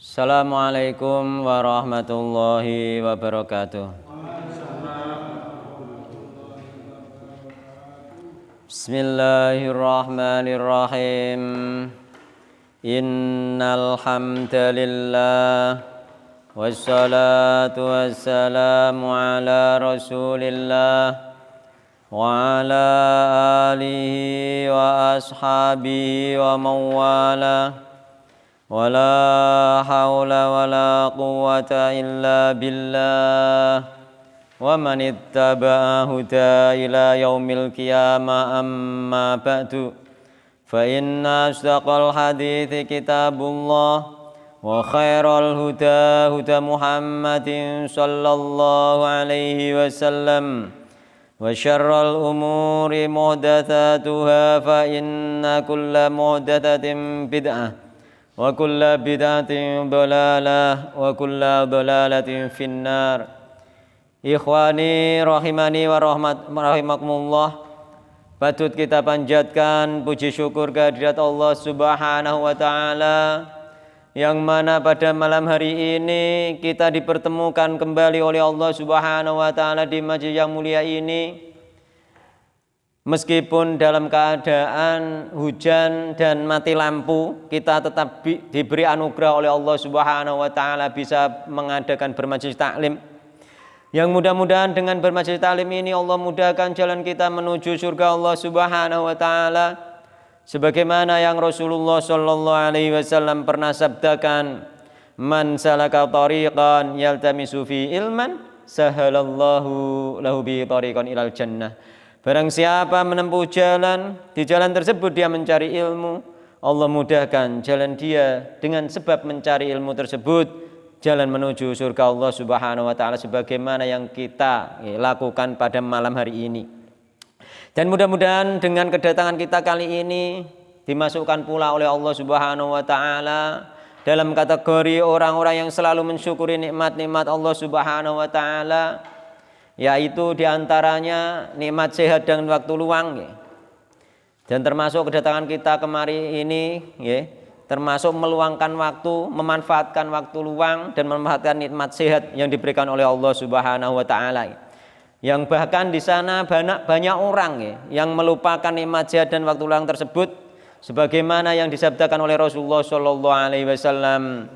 Assalamualaikum warahmatullahi wabarakatuh. Bismillahirrahmanirrahim. Innal hamdalillah wassalatu wassalamu ala Rasulillah wa ala alihi wa ashabihi wa mawala. Wala haula wala quwwata illa billah wa man ittaba'a huda ila yaumil qiyamah amma ba'du fa inna asdaqal hadithi kitabullah wa khairal huda huda Muhammadin sallallahu alaihi wasallam wa syarral umuri muhdatsatuha fa inna kulla muhdatsatin bid'ah wa kulla bid'atin dhalalah wa kulla dhalalatin finnar. Ikhwani rahimani wa rahimakumullah, patut kita panjatkan puji syukur kehadirat Allah Subhanahu wa taala yang mana pada malam hari ini kita dipertemukan kembali oleh Allah Subhanahu wa taala di majlis yang mulia ini. Meskipun dalam keadaan hujan dan mati lampu, kita tetap diberi anugerah oleh Allah Subhanahu wa taala bisa mengadakan bermajlis taklim. Yang mudah-mudahan dengan bermajlis taklim ini Allah mudahkan jalan kita menuju surga Allah Subhanahu wa taala. Sebagaimana yang Rasulullah sallallahu alaihi wasallam pernah sabdakan, "Man salaka tariqan yaltamisu fi ilman, sahalallahu lahu bi tariqan ilal jannah." Barang siapa menempuh jalan, di jalan tersebut dia mencari ilmu, Allah mudahkan jalan dia dengan sebab mencari ilmu tersebut, jalan menuju surga Allah Subhanahu wa taala sebagaimana yang kita lakukan pada malam hari ini. Dan mudah-mudahan dengan kedatangan kita kali ini dimasukkan pula oleh Allah Subhanahu wa taala dalam kategori orang-orang yang selalu mensyukuri nikmat-nikmat Allah Subhanahu wa taala, yaitu diantaranya nikmat sehat dan waktu luang. Dan termasuk kedatangan kita kemari ini termasuk meluangkan waktu, memanfaatkan waktu luang dan memanfaatkan nikmat sehat yang diberikan oleh Allah Subhanahu wa taala. Yang bahkan di sana banyak orang yang melupakan nikmat sehat dan waktu luang tersebut, sebagaimana yang disabdakan oleh Rasulullah sallallahu alaihi wasallam,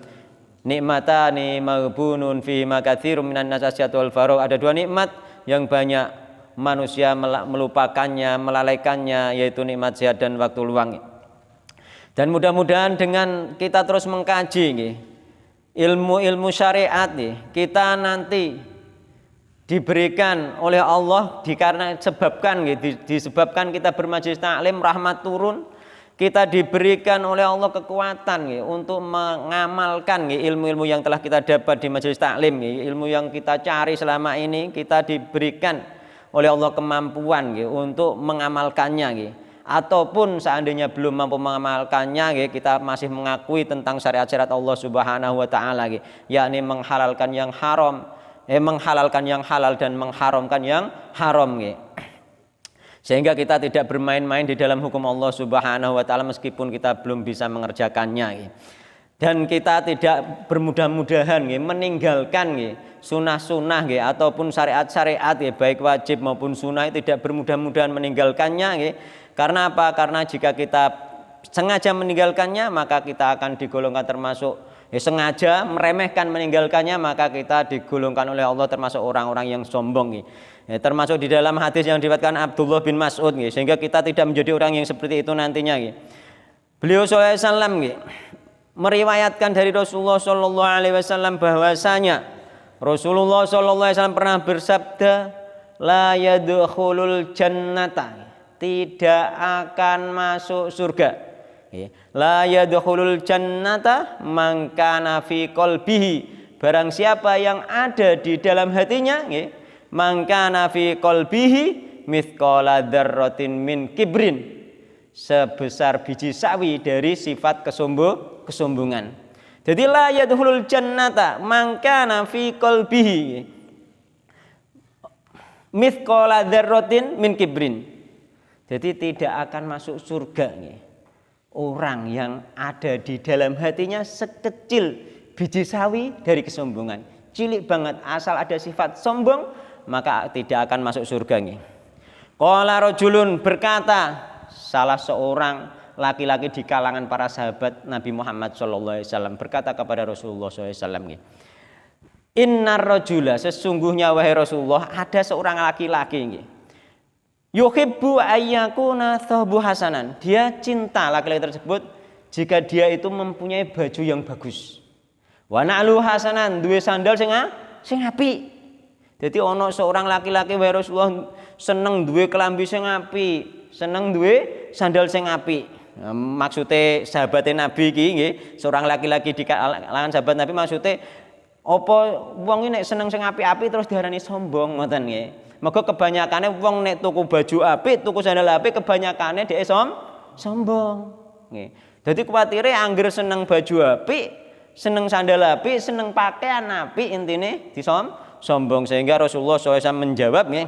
nikmatani maghbunun fi makatsirum minan nas wal faragh. Ada dua nikmat yang banyak manusia melupakannya, melalaikannya, yaitu nikmat sehat dan waktu luang. Dan mudah-mudahan dengan kita terus mengkaji ilmu-ilmu syariat, kita nanti diberikan oleh Allah disebabkan kita bermajlis taklim, rahmat turun. Kita diberikan oleh Allah kekuatan untuk mengamalkan ilmu-ilmu yang telah kita dapat di majelis taklim, ilmu yang kita cari selama ini, kita diberikan oleh Allah kemampuan untuk mengamalkannya. Ataupun seandainya belum mampu mengamalkannya, kita masih mengakui tentang syariat-syariat Allah Subhanahu wa taala, yakni menghalalkan yang haram, menghalalkan yang halal dan mengharamkan yang haram. Sehingga kita tidak bermain-main di dalam hukum Allah Subhanahu wa taala meskipun kita belum bisa mengerjakannya. Dan kita tidak bermudah-mudahan meninggalkan sunnah-sunnah ataupun syariat-syariat baik wajib maupun sunnah, tidak bermudah-mudahan meninggalkannya. Karena apa? Karena jika kita sengaja meninggalkannya, maka kita akan digolongkan termasuk sengaja meremehkan meninggalkannya, maka kita digolongkan oleh Allah termasuk orang-orang yang sombong. Termasuk di dalam hadis yang diriwayatkan Abdullah bin Mas'ud, sehingga kita tidak menjadi orang yang seperti itu nantinya. Beliau sallallahu alaihi wasallam meriwayatkan dari Rasulullah sallallahu alaihi wasallam bahwasanya Rasulullah sallallahu alaihi wasallam pernah bersabda, la yadkhulul jannata, tidak akan masuk surga. La yadkhulul jannata man kana fi qalbihi, barang siapa yang ada di dalam hatinya man kana fi qalbihi mithqala dzarratin min kibrin, sebesar biji sawi dari sifat kesombongan. Jadi la yadkhulul jannata man kana fi qalbihi mithqala dzarratin min kibrin. Jadi tidak akan masuk surga orang yang ada di dalam hatinya sekecil biji sawi dari kesombongan. Cilik banget, asal ada sifat sombong maka tidak akan masuk surga nggih. Qala rajulun, berkata salah seorang laki-laki di kalangan para sahabat Nabi Muhammad sallallahu alaihi wasallam berkata kepada Rasulullah sallallahu alaihi wasallam nggih. Innar rajula, sesungguhnya wahai Rasulullah ada seorang laki-laki nggih. Yuhibbu ayyakuna thawbu hasanan. Dia cinta laki-laki tersebut jika dia itu mempunyai baju yang bagus. Wa na'lu hasanan, duwe sandal sing apik. Dadi ana seorang laki-laki wae Rasulullah seneng duwe klambi sing apik, seneng duwe sandal sing apik. Maksude sahabate Nabi iki nggih, seorang laki-laki di kalangan sahabat Nabi maksude apa wong iki nek seneng sing apik-apik terus diarani sombong ngoten nggih. Mergo kebanyakane wong nek tuku baju apik, tuku sandal apik kebanyakanane dhek sombong. Nggih. Dadi kuwatire anggere seneng baju apik, seneng sandal apik, seneng pakaian apik, intine sombong. Sehingga Rasulullah SAW menjawab nggih.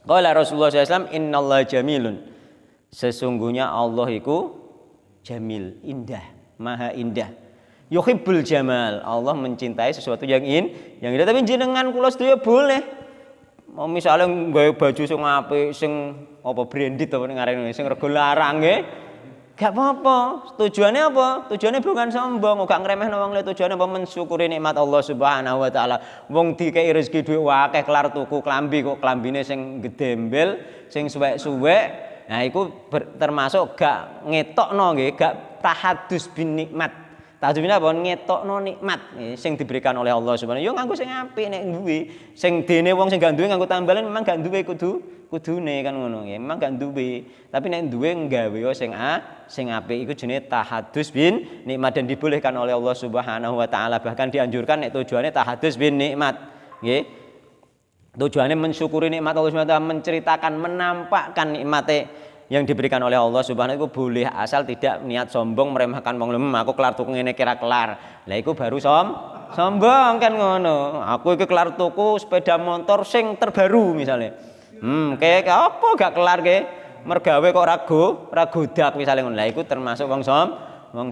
Qala Rasulullah SAW, innallaha jamilun. Sesungguhnya Allah iku jamil, indah, maha indah. Yuhibbul jamal. Allah mencintai sesuatu yang indah. Tapi jenengan kula sedaya boleh. Mau misalnya nggawe baju sing apik, sing apa branded apa ngarene sing rego larang nggih. Gak apa-apa. Tujuannya apa? Tujuannya bukan sombong, gak ngremehno wong liya, tujuannya apa mensyukuri nikmat Allah Subhanahu wa taala. Wong dikei rezeki dhuwit akeh kelar tuku klambi kok klambine sing gedembel, sing suwek-suwek. Nah, iku termasuk gak ngetokno nggih, gak tahadus bin nikmat. Tahadus bin apa? Ngetokno nikmat sing diberikan oleh Allah Subhanahu. Yo nganggo sing apik nek duwe. Sing dene wong sing gak duwe nganggo tambalan memang gak duwe kudune kan ngono nggih. Memang gak duwe. Tapi nek duwe nggawe sing apik iku jenenge tahadus bin nikmat dan dibolehkan oleh Allah Subhanahu wa taala. Bahkan dianjurkan nek tujuannya tahadus bin nikmat nggih. Tujuannya mensyukuri nikmat Allah Subhanahu wa taala, menceritakan, menampakkan nikmate yang diberikan oleh Allah Subhanahu itu boleh, asal tidak niat sombong meremehkan wong lem. Aku kelar tuku ngene kira kelar. Lah iku baru sombong kan ngono. Aku iki kelar tuku sepeda motor sing terbaru misalnya. Kayak apa gak kelar ke? Mergawe kok ragu dak misalnya ngono. Lah iku termasuk wong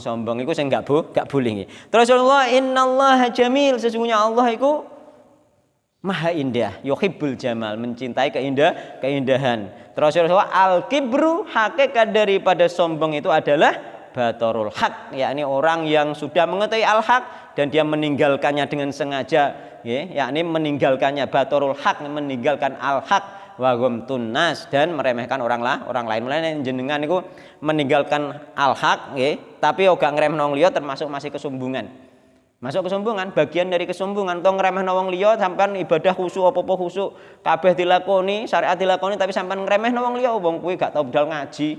sombong iku sing gak boleh nggih. Terus Allah innallaha jamil, sesungguhnya Allah iku maha indah, yuhibbul jamal, mencintai keindahan. Terus al-kibru, hakikat daripada sombong itu adalah batorul haq, yakni orang yang sudah mengetahui al-haq dan dia meninggalkannya dengan sengaja, yakni meninggalkannya batorul haq, meninggalkan al-haq, wa ghamtun nas, dan meremehkan orang lain. Mulane jenengan niku meninggalkan al-haq tapi ora ngremehno wong liya termasuk masih kesombongan. Masuk kesombongan, bagian dari kesombongan. Tong ngremehno wong liya, sampean ibadah khusyuk apa-apa khusyuk, kabeh dilakoni, syariat dilakoni tapi sampean ngremehno wong liya, wong kuwi gak tau budal ngaji.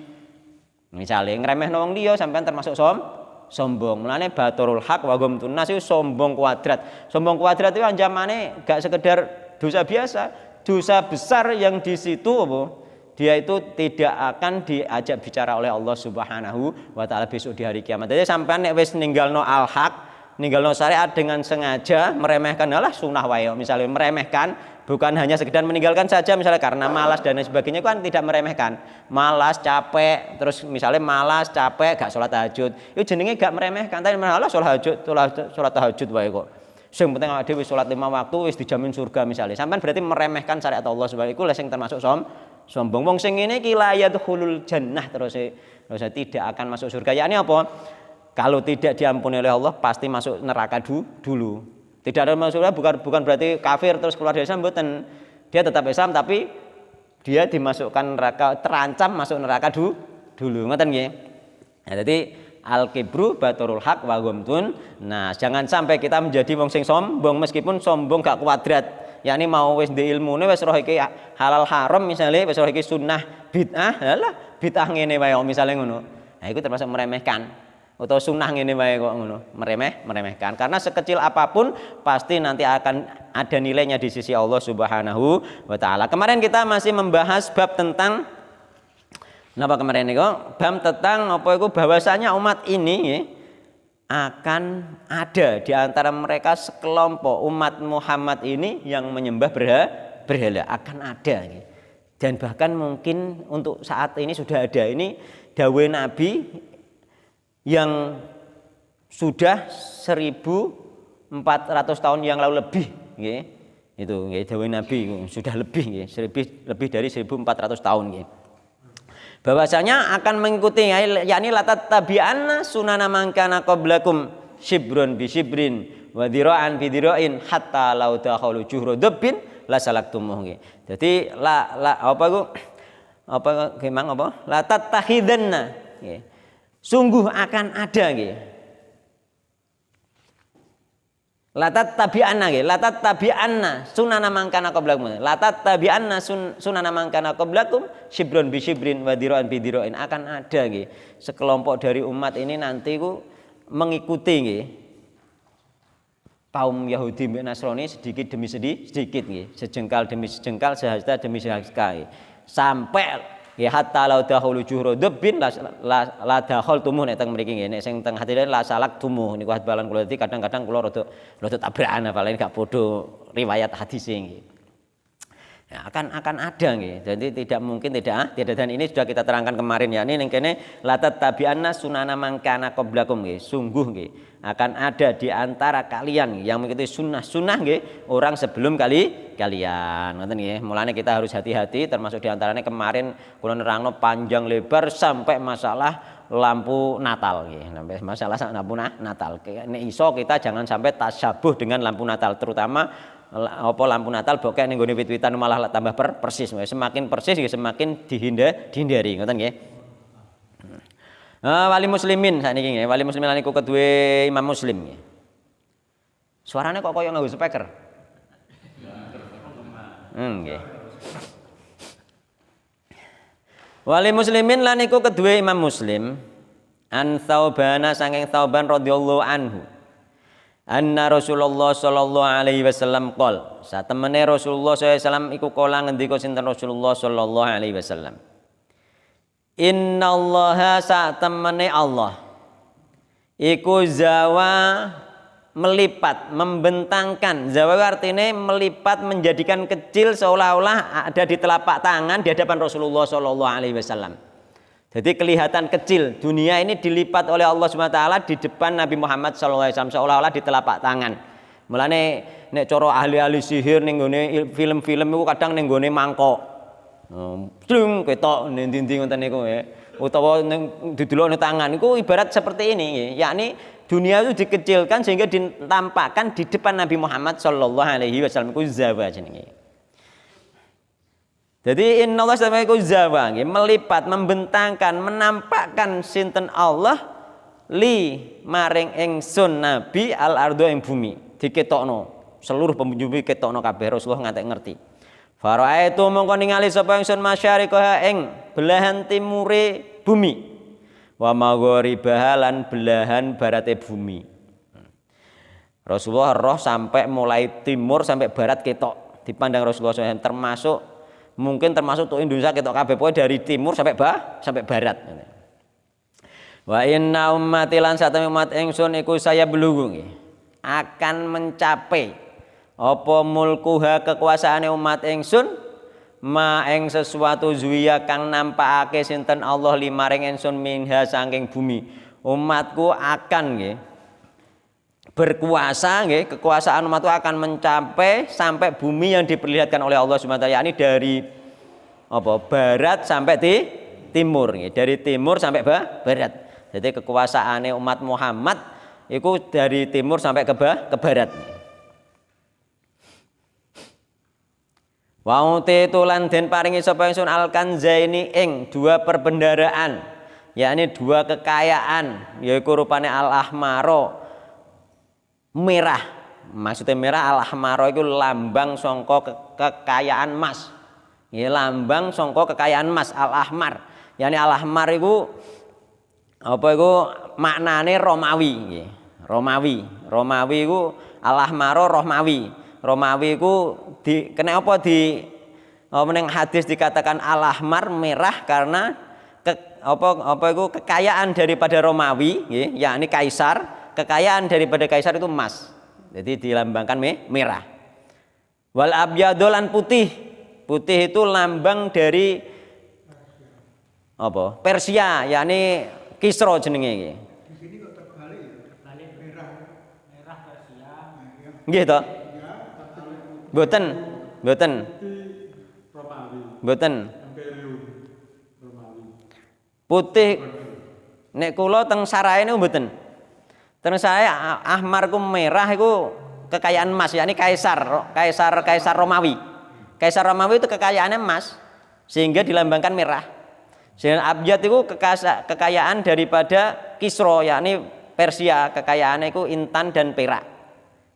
Misale ngremehno wong liya sampean termasuk sombong. Mulane batorul haq wa ghamtun nas itu sombong kuadrat. Sombong kuadrat itu anjamane gak sekedar dosa biasa, dosa besar yang di situ apa? Dia itu tidak akan diajak bicara oleh Allah Subhanahu wa taala besok di hari kiamat. Jadi sampean nek wis ninggalno al-haq, ninggalno syariat dengan sengaja meremehkan, alah sunah wae, misalnya meremehkan, bukan hanya sekedar meninggalkan saja misalnya karena malas dan lain sebagainya, kan tidak meremehkan. Malas, capek, terus misalnya malas, capek, gak sholat tahajud, itu jenenge gak meremehkan, tapi malah sholat tahajud wae kok. Sing penting awake dhewe sholat 5 waktu wis dijamin surga misalnya. Sampean berarti meremehkan syariat Allah Subhanahu wa taala, iku sing termasuk sombong. Wong sing ngene iki la yadkhulul jannah, terus tidak akan masuk surga. Yakni apa? Kalau tidak diampuni oleh Allah pasti masuk neraka dulu. Tidak ada masuk surga bukan berarti kafir terus keluar dari Islam, mboten. Dia tetap Islam tapi dia dimasukkan neraka, terancam masuk neraka dulu. Ngoten nggih. Nah, jadi al-kibru batorul haq wa ghamtun. Nah, jangan sampai kita menjadi wong sing sombong meskipun sombong gak kuadrat. Yakni mau wis ndek ilmune wis roh iki halal haram misalnya, wis roh iki sunnah bid'ah, lah bid'ah ngene wae misale ngono. Nah, itu termasuk meremehkan. Atau sunnah ngene wae kok ngono, meremehkan. Karena sekecil apapun pasti nanti akan ada nilainya di sisi Allah Subhanahu wa taala. Kemarin kita masih membahas bab tentang napa kemarin niku? Bab tentang apa iku bahwasanya umat ini akan ada di antara mereka sekelompok umat Muhammad ini yang menyembah berhala, akan ada. Dan bahkan mungkin untuk saat ini sudah ada. Ini dawuh Nabi yang sudah 1400 1400 tahun yang lalu lebih nggih. Itu nggih dawuh Nabi sudah lebih nggih, lebih dari 1400 tahun nggih. Bahwasanya akan mengikuti yakni latattabi'anna sunana man kana qablakum shibrun bi shibrin wa dhira'an bi dhira'in hatta law dakhalu juhra dabbin la salaktumuh nggih. Dadi latattahidanna nggih. Sungguh akan ada nggih. Latattabi'anna nggih, latattabi'anna sunana man kana qablakum. Latattabi'anna sunana man kana qablakum shibrun bi shibrin wa dhira'an bi dhira'in. Akan ada nggih sekelompok dari umat ini nanti ku mengikuti nggih kaum Yahudi dan Nasrani sedikit demi sedikit nggih, sejengkal demi sejengkal, sehasta demi sehasta sampai ya hatta law dakhulu juhra dabbin la dakhal tumuh nek teng mriki nggih nek sing teng hadire la salak tumuh niku balan kula dadi kadang-kadang kula rada tabrakan apalagi gak podo riwayat hadis nggih. Ya, akan ada nggih. Jadi tidak mungkin tidak dan ini sudah kita terangkan kemarin ya. Ini ning kene latattabi'anna sunana man kana qablakum nggih. Sungguh nggih akan ada di antara kalian yang mengikuti sunnah nggih orang sebelum kalian. Ngoten nggih. Mulane kita harus hati-hati termasuk di antaranya kemarin kula nerangno panjang lebar sampai masalah lampu Natal nggih. Sampai masalah lampu Natal. Nek iso kita jangan sampai tasyabuh dengan lampu Natal terutama lampu Natal bokeh ning gone wit-witan malah tambah persis. Semakin persis semakin dihindari ngoten nggih. Wali muslimin sakniki nggih. Wali muslimin niku kedue Imam Muslim nggih. Suarane kok koyo nganggo speaker. Nggih. Wali muslimin lan niku kedue Imam Muslim an Tsauban saking Tsauban radhiyallahu anhu. Anna Rasulullah sallallahu alaihi wasallam qol satemene Rasulullah sallallahu alaihi wasallam iku kala ngendika sinten Rasulullah sallallahu alaihi wasallam innallaha satemene Allah iku zawa melipat membentangkan zawa artinya melipat menjadikan kecil seolah-olah ada di telapak tangan di hadapan Rasulullah sallallahu alaihi wasallam. Jadi kelihatan kecil, dunia ini dilipat oleh Allah SWT di depan Nabi Muhammad SAW seolah-olah di telapak tangan. Mulane nek cara ahli-ahli sihir ning gone film-film iku kadang ning gone mangkok. Slung ketok ning dinding ngoten niku ya. Utawa ning didelokne tangan iku ibarat seperti ini yakni dunia itu dikecilkan sehingga ditampakkan di depan Nabi Muhammad sallallahu alaihi wasallam iku zawa jenenge. Jadi innallaha samaiku zawa melipat, membentangkan, menampakkan sinten Allah li maring ingsun Nabi al ardo ing bumi diketokno seluruh penjuru ketokno kabeh Rasulullah ngantek ngerti. Faraaitu mongko ningali sapa ingsun masyariqah ing belahan timure bumi wa maghribaha lan belahan barate bumi. Rasulullah roh sampai mulai timur sampai barat ketok dipandang Rasulullah SAW termasuk untuk Indonesia ketok kabeh pokoke dari timur sampai barat. Wa inna ummati lan satene umat ingsun iku saya belunggu akan mencapai apa mulkuha kekuasaane umat ingsun ma ing sesuatu zuya kang nampakake sinten Allah limaring ingsun minha saking bumi. Umatku akan berkuasa kekuasaan umatku akan mencapai sampai bumi yang diperlihatkan oleh Allah SWT yakni dari barat sampai timur dari timur sampai barat. Jadi kekuasaannya umat Muhammad itu dari timur sampai ke barat. Wa utitu lan den paringi sapa ingsun al-kanzaini ing dua perbendaraan yakni dua kekayaan yaiku rupane al-ahmaro merah. Maksudnya merah al-ahmaro itu lambang sangka kekayaan emas. Lambang sangka kekayaan emas al-ahmar. Yani al-ahmar itu maknane Romawi. Romawi itu al-ahmaro Romawi. Romawi itu kenapa di hadis dikatakan al-ahmar merah karena kekayaan daripada Romawi yakni kaisar. Kekayaan daripada kaisar itu emas. Jadi dilambangkan merah. Wal abyadolan putih. Putih itu lambang dari Persia, yakni Kisra jenenge iki. Di sini kok terbalik merah. Nggih to? Mboten. Mboten. Mboten. Putih nek kula teng sarae niku mboten. Teng sarae ahmar ku merah iku kekayaan emas, yakni kaisar Romawi. Kaisar Romawi itu kekayaannya emas sehingga dilambangkan merah. Sedangkan abyad itu kekayaan daripada Kisra, yakni Persia, kekayaannya itu intan dan perak.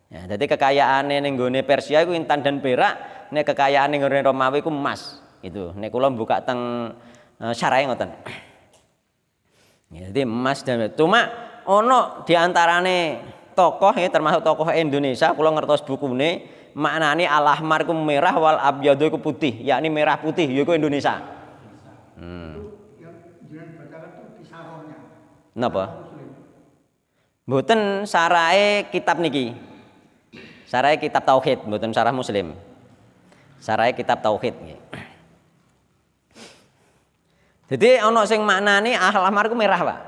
Ya, jadi kekayaannya ning gone Persia itu intan dan perak, nek kekayaan ning gone Romawi itu emas. Gitu. Nek kula buka teng sarae ngoten. Ya, jadi emas dan cuma ono diantarane tokoh ya termasuk tokoh Indonesia kula ngertos bukune maknane al-ahmar ku merah wal abyadu ku putih yakni merah putih yaiku Indonesia. Napa? Mboten sarae kitab niki. Sarae kitab tauhid, mboten sarah Muslim. Sarae kitab tauhid nggih. Jadi ana sing maknane al-ahmar ku merah, Pak.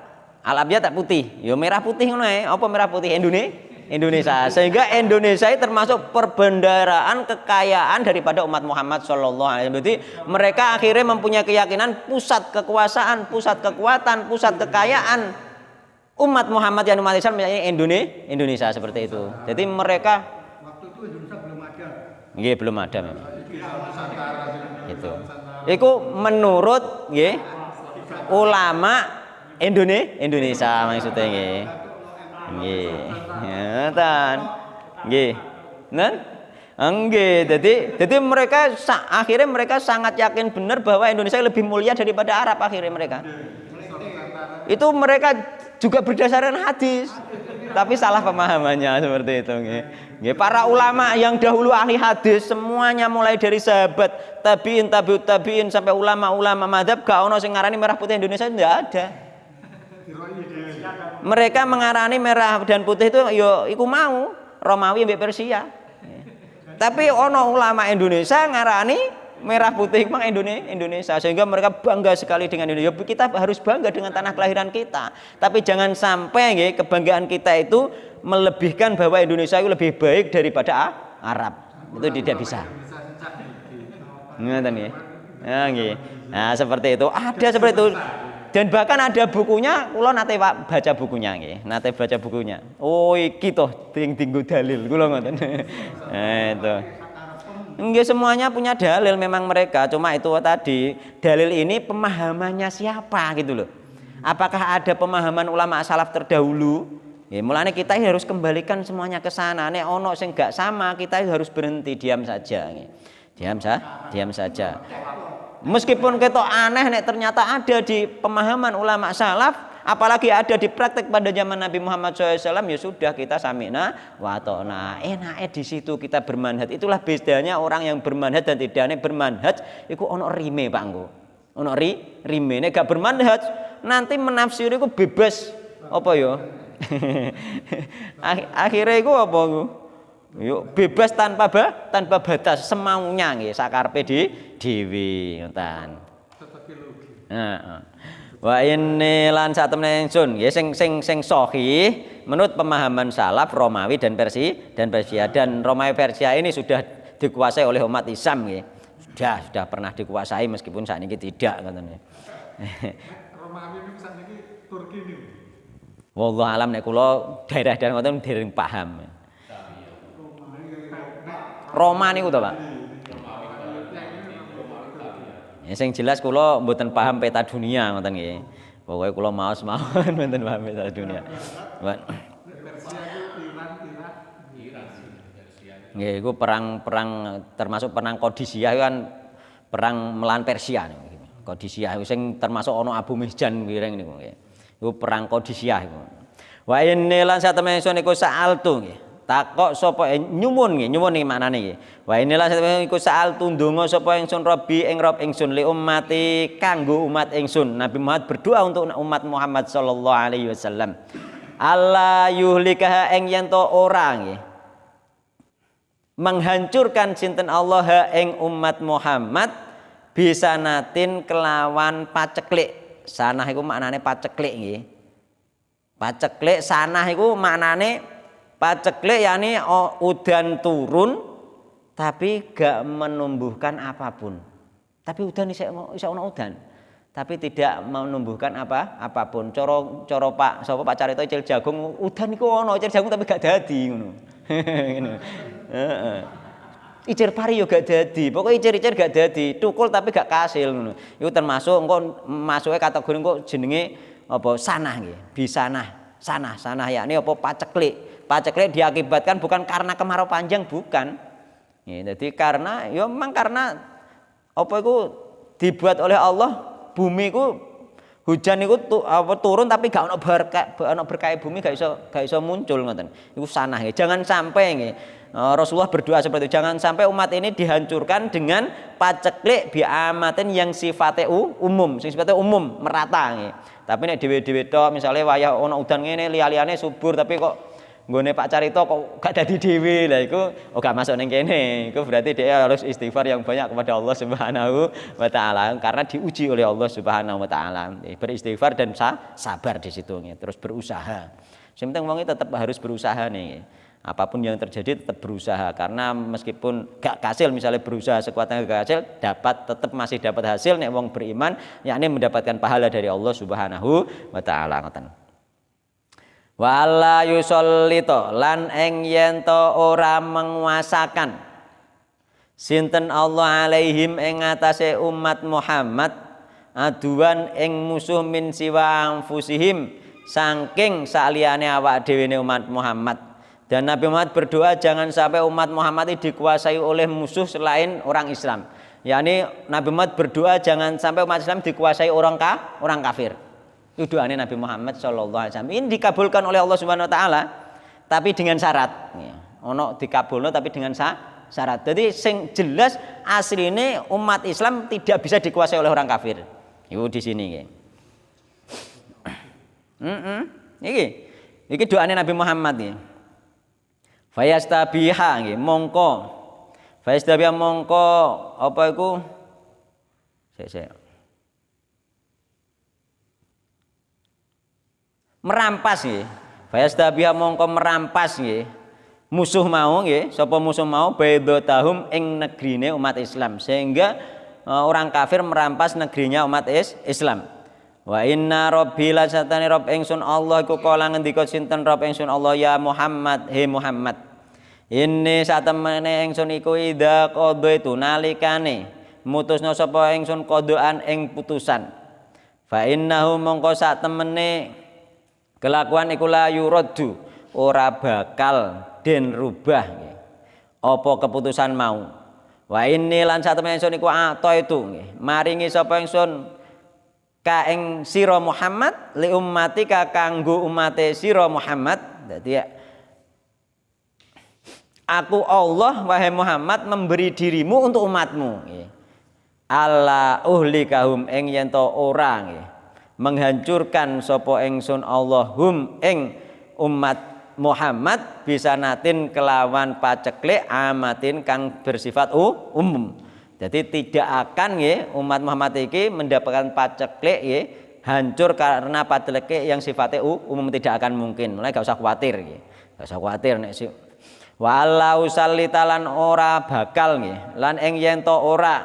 Al-abyad tak putih. Ya merah putih ngono ae. Apa merah putih Indonesia. Sehingga Indonesia itu termasuk perbendaharaan kekayaan daripada umat Muhammad sallallahu alaihi wasallam. Jadi mereka akhirnya mempunyai keyakinan pusat kekuasaan, pusat kekuatan, pusat kekayaan umat Muhammad yang umat Islam misalnya Indonesia seperti itu. Jadi mereka waktu itu Indonesia belum ada. Nggih, belum ada memang. Gitu. Iku menurut nggih ulama Indonesia maksudnya nggih. Nggih. Ngoten. Nggih. Nen? Nggih, jadi mereka akhirnya mereka sangat yakin benar bahwa Indonesia lebih mulia daripada Arab akhirnya mereka. Itu mereka juga berdasarkan hadis. Tapi salah pemahamannya seperti itu nggih. Nggih, para ulama yang dahulu ahli hadis semuanya mulai dari sahabat, tabi'in, tabi'ut tabi'in sampai ulama-ulama madzhab gak ono sing ngarani merah putih Indonesia ndak ada. Mereka mengarani merah dan putih itu yo iku mau Romawi mbek Persia. Tapi ono ulama Indonesia ngarani merah putih mang Indonesia sehingga mereka bangga sekali dengan Indonesia. Kita harus bangga dengan tanah kelahiran kita. Tapi jangan sampai nggih kebanggaan kita itu melebihkan bahwa Indonesia itu lebih baik daripada Arab. Itu tidak bisa. Ngoten nggih. Ya nggih. Nah, seperti itu. Ada seperti itu. Dan bahkan ada bukunya, kula nate baca bukunya nggih, nate baca bukunya. Oh iki toh sing dienggo dalil, kula ngoten. Itu. Nggih semuanya punya dalil memang mereka, cuma itu tadi, dalil ini pemahamannya siapa gitu loh. Apakah ada pemahaman ulama salaf terdahulu? Ya, mulanya kita harus kembalikan semuanya ke sana. Nek ono sing gak sama, kita harus berhenti diam saja nggih. Diam saja. Meskipun ketok aneh nek ternyata ada di pemahaman ulama salaf, apalagi ada di praktek pada zaman Nabi Muhammad SAW, ya sudah kita sami'na wa ta'na. Enake di situ kita bermanhaj. Itulah bedanya orang yang bermanhaj dan tidak bermanhaj. Iku ono rime Pak Nggo. Ono rime nek gak bermanhaj nanti menafsiri iku bebas. Apa ya? Akhirnya iku apa nggo? Yuk bebas tanpa batas semaunya nggih sakarepe dhewe ngoten. Heeh. Wa inni lan satemene ingsun nggih sing sahih menurut pemahaman salaf Romawi dan Persia dan Romawi Persia ini sudah dikuasai oleh umat Islam nggih. Sudah pernah dikuasai meskipun saat ini tidak ngoten. Romawi niku sakniki Turki niku. Wallahu alam nek kula daerah-daerah ngoten dereng paham. Roma niku to, Pak. Ya sing jelas kula mboten paham peta dunia ngoten nggih. Pokoke kula maos mawon mboten paham peta dunia. Nggih, iku perang termasuk perang Qadisiyah kan perang melawan Persia niku. Qadisiyah sing termasuk ana Abu Mihjan wireng niku nggih. Iku perang Qadisiyah iku. Wa inni lan satemene ingsun iku sa'altu nggih. Takok sapa nyuwun nggih, nyuwun iki maknane nggih. Wa inilah iku saal tundonga sapa ingsun Rabbi ing Rabb ingsun li ummati kanggo umat ingsun. Nabi Muhammad berdoa untuk umat Muhammad sallallahu alaihi wasallam. Allah yuhlikaha ing yen to ora nggih. Menghancurkan sinten Allah ing umat Muhammad bisa natin kelawan paceklik. Sanah iku maknane paceklik nggih. Paceklik sanah iku maknane Paceklik yakni udan turun tapi gak menumbuhkan apapun. Tapi udan iso ono udan, tapi tidak menumbuhkan apapun. Coro Pak Carito icil jagung, udan iku ono icil jagung tapi gak dadi ngono. Ngono. Heeh. Icir pari yo gak dadi, pokoknya icir-icir gak dadi, tukul tapi gak kasil ngono. Iku termasuk engko masuke kategori engko jenenge apa sanah nggih. Sanah yakni apa paceklik. Paceklik diakibatkan bukan karena kemarau panjang, bukan. Ya, jadi karena ya memang karena apa itu dibuat oleh Allah bumi itu hujan itu turun tapi gak ono berkah bumi gak iso muncul ngoten. Iku sanah ya. Jangan sampai nggih. Rasulullah berdoa seperti itu. Jangan sampai umat ini dihancurkan dengan paceklik biamatin yang sifatnya umum, sing sifatnya umum merata nggih. Tapi nek dhewe-dhewe tok misale wayah ono udan ngene liya-liyane subur tapi kok nggone Pak Carito kok gak dadi dhewe. Lah iku gak masuk ning kene. Iku berarti dia harus istighfar yang banyak kepada Allah Subhanahu wa taala karena diuji oleh Allah Subhanahu wa taala. Beristighfar dan sabar di situ terus berusaha. Yang penting wong tetap harus berusaha nih. Apapun yang terjadi tetap berusaha karena meskipun gak hasil misalnya berusaha sekuatnya gak hasil masih dapat hasil nek wong beriman yakni mendapatkan pahala dari Allah Subhanahu wa taala ngoten. Wa alla yusallito lan ing yen to ora menguasakan sinten Allah alaihim ing atase umat Muhammad aduan ing musuh min siwa anfusihim saking saliyane awak dhewe umat Muhammad. Dan Nabi Muhammad berdoa jangan sampai umat Muhammad ini dikuasai oleh musuh selain orang Islam. yakni Nabi Muhammad berdoa jangan sampai umat Islam dikuasai orang kafir. Itu doanya Nabi Muhammad SAW. Ini dikabulkan oleh Allah Subhanahu Wa Taala, tapi dengan syarat. Ono dikabulno tapi dengan syarat. Jadi sing jelas aslinya umat Islam tidak bisa dikuasai oleh orang kafir. Itu di sini. Iki doanya Nabi Muhammad. Fayastabiha mongko. Fayastabiha mongko apa iku? Merampas nggih. Fayastabiha mongko merampas nggih. Musuh mau nggih, sapa musuh mau baydotahum ing negrine umat Islam sehingga orang kafir merampas negerinya umat Islam. Wa inna rabbi la satani rabb ingsun Allah iku kala ngendika sinten rabb ingsun Allah ya Muhammad he Muhammad. Ini satemene ingsun iku idza qadaitu nalikane mutusna sapa ingsun qadaan ing putusan. Fa innahu mongko satemene kelakuan iku la yuraddu ora bakal den rubah apa keputusan mau. Wa inni lan satemene ingsun iku ato itu maringi sapa ingsun ka ing sira Muhammad li ummati ka kanggo umate sira Muhammad. Dadi aku Allah wahai Muhammad memberi dirimu untuk umatmu. Alla uhlikahum ing yen to ora menghancurkan sapa ingsun Allahum ing umat Muhammad bisa natin kelawan paceklik amatin kang bersifat umum. Jadi tidak akan umat Muhammad iki mendapatkan paceklik hancur karena paceklik yang sifatnya umum, tidak akan mungkin. Mulai gak usah khawatir gak usah khawatir nek si wala usallitalan ora bakal lan ing yen to ora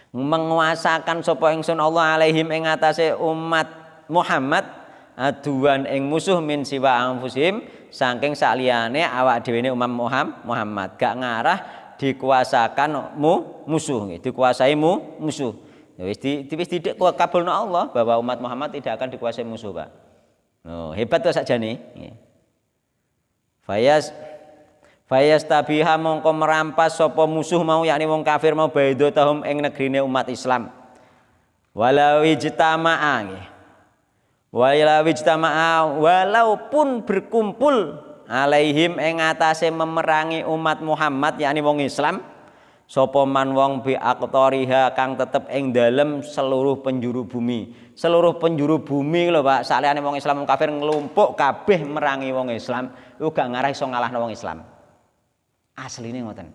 menguasakan sapa ingsun Allah alaihim ing atase umat Muhammad aduan ing musuh min siwa anfusihim saking saliyane awak dhewe umat Muhammad gak ngarah dikuasakan musuh dikuasai musuh wis dikabulno Allah bahwa umat Muhammad tidak akan dikuasai musuh Pak. Hebat to sakjane. Fayas tabiha mongko merampas sapa musuh mau yakni wong kafir mau baidotahum ing negrine umat Islam. Walau ijtama'a walaupun berkumpul alaihim ing atase memerangi umat Muhammad yakni wong Islam sapa man wong bi aqtariha kang tetep ing dalem seluruh penjuru bumi. Seluruh penjuru bumi lho Pak, saliyane wong Islam wong kafir nglumpuk kabeh merangi wong Islam, iku gak ngarah iso ngalahno wong Islam. Asline ngoten.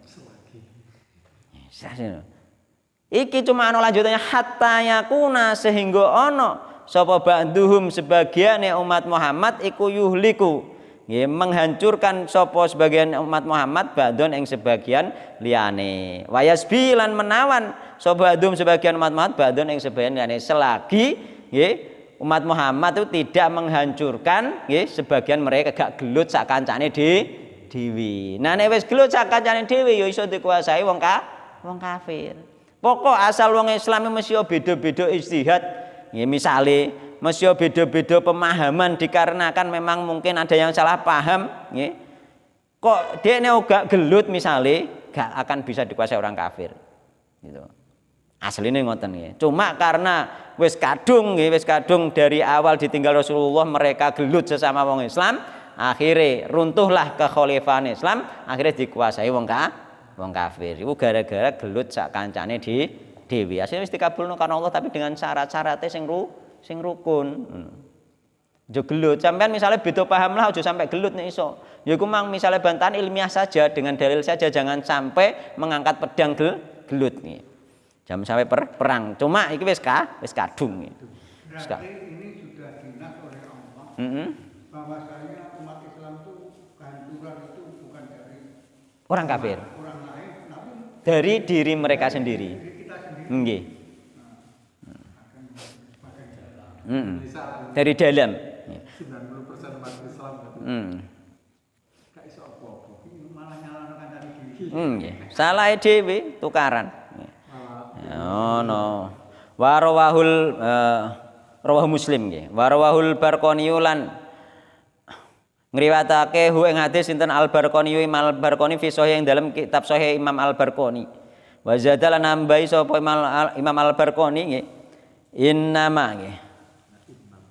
Iki cuma ana lanjutannya hatta yakuna sehingga ana sapa ba'duhum sebagiane umat Muhammad iku yuhliku nggih menghancurkan sapa sebagian umat Muhammad ba'don ing sebagian liyane. Wa yasbi lan menawan sapa ba'dum sebagian umat Muhammad ba'don ing sebagian liyane selagi nggih umat Muhammad itu tidak menghancurkan nggih sebagian mereka gak gelut sak kancane dewi. Nah nek wis gelut sak kancane dewi ya iso dikuasai wong kafir. Pokok asal wong Islam mesti beda-beda ijtihad. Nggih misale mesti beda-beda pemahaman dikarenakan memang mungkin ada yang salah paham nggih. Kok dekne gak gelut misale gak akan bisa dikuasai orang kafir. Gitu. Asline ngoten nggih. Cuma karena wis kadung nggih, wis kadung dari awal ditinggal Rasulullah mereka gelut sesama wong Islam, akhirnya runtuhlah kekhalifahan Islam, akhirnya dikuasai wong kafir. Iku gara-gara gelut sak kancane dewi. Asline wis dikabulno karena Allah tapi dengan syarat-syaratnya sing rukun. Jo gelut, sampean misalnya beda paham lah aja sampai gelut nek iso. Ya iku mang misalnya bantahan ilmiah saja dengan dalil saja jangan sampai mengangkat pedang gelut nih. Jangan sampai perang. Cuma iki wis kadung nih. Berarti ini sudah dinas oleh Allah. Bahwasanya umat Islam itu kehancuran itu bukan dari orang kafir. Orang lain, tapi dari diri mereka sendiri. diri kita sendiri. Nggih. Bisa Dari dalam. 90% umat Islam itu gak iso apa-apa. Ini malah nyalahno kancane diri. Nggih. Salah dhewe tukaran. Oh no. Warawahul rawah Muslim nggih. Warawahul Barqani lan ngriwatake hu ing hadis sinten Al-Barqani Imam Al-Barqani fi sahih ing dalam kitab sahih Imam Al-Barqani. Wa zadala nambahi sapa Imam Al-Barqani nggih. Innama nggih.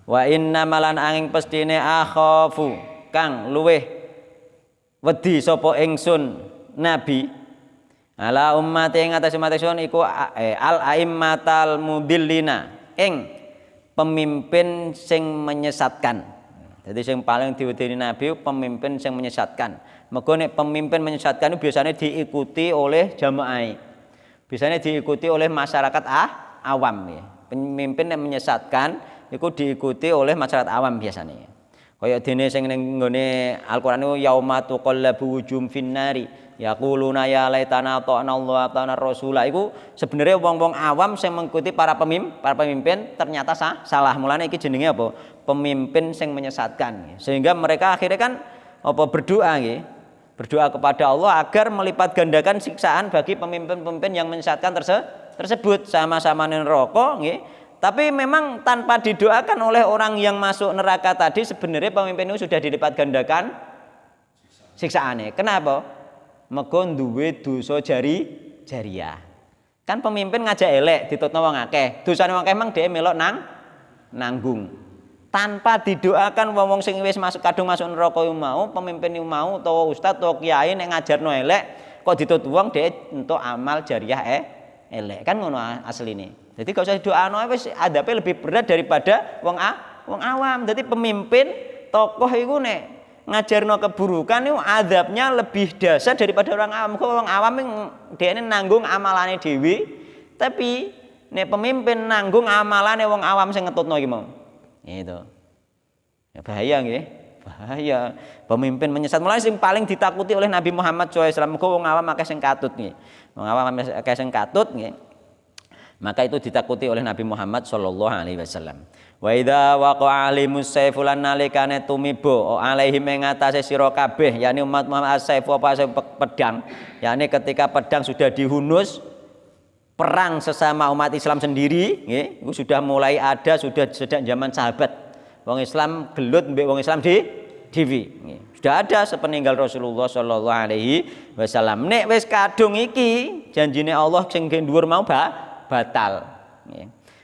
Wa innamalan angin pestine akhafu kang luweh wedi sapa ingsun nabi ala ummati ing atas umat ingsun iku al aimmatal mudillina ing pemimpin sing menyesatkan. Jadi sing paling diwedeni nabi pemimpin sing menyesatkan. Mergo nek pemimpin menyesatkan itu biasanya diikuti oleh jamaah. Biasanya diikuti oleh masyarakat awam ya. Pemimpin yang menyesatkan itu diikuti oleh masyarakat awam biasanya. Kaya dene sing ning nggone Al-Qur'an niku yauma tuqallabu wujuhum finnari yaquluna ya laitana ta'ana Allah ta'ana rasula. Iku sebenarnya wong-wong awam sing mengikuti para pemimpin ternyata salah. Mulane iki jenenge apa? Pemimpin sing menyesatkan. Sehingga mereka akhirnya kan apa berdoa nggih. Berdoa kepada Allah agar melipat gandakan siksaan bagi pemimpin-pemimpin yang menyesatkan tersebut sama-sama neraka nggih. Tapi memang tanpa didoakan oleh orang yang masuk neraka tadi sebenarnya pemimpin itu sudah dilipat gandakan siksaannya. Kenapa? Mergo duwe dosa jariah. Kan pemimpin ngajak elek ditutno wong akeh. Dosane wong akeh emang dhewe melok nanggung. Tanpa didoakan wong sing wis kadung masuk neraka mau, pemimpin mau utawa ustaz utawa kiai nek ngajarno elek kok ditut wong dhewe entuk amal jariah elek. Kan ngono asline. Jadi gak usah doano wis adabe lebih berat daripada wong awam. Jadi pemimpin tokoh iku nek ngajarno keburukan itu adabnya lebih dahsyat daripada orang awam. Kok orang awam dhekne nanggung amalane dhewe, tapi nek pemimpin nanggung amalane wong awam sing ngetutno iki mau. Itu. Ya bahaya nggih. Bahaya. Pemimpin menyesat. Mulai sing paling ditakuti oleh Nabi Muhammad SAW kok wong awam akeh sing katut nggih. Wong awam akeh sing katut nggih. Maka itu ditakuti oleh Nabi Muhammad sallallahu alaihi wasallam. Wa idza waqa'a alimus sayfu lan nalikane tumibo alaihim ing atase sira kabeh yakni umat Muhammad as-sayfu apa pedang, yakni ketika pedang sudah dihunus perang sesama umat Islam sendiri nggih, itu sudah mulai ada sudah sejak zaman sahabat. Wong Islam gelut mbek wong Islam dhewe nggih. Sudah ada sepeninggal Rasulullah sallallahu alaihi wasallam. Nek wis kadung iki janjine Allah sing dhuwur mau batal.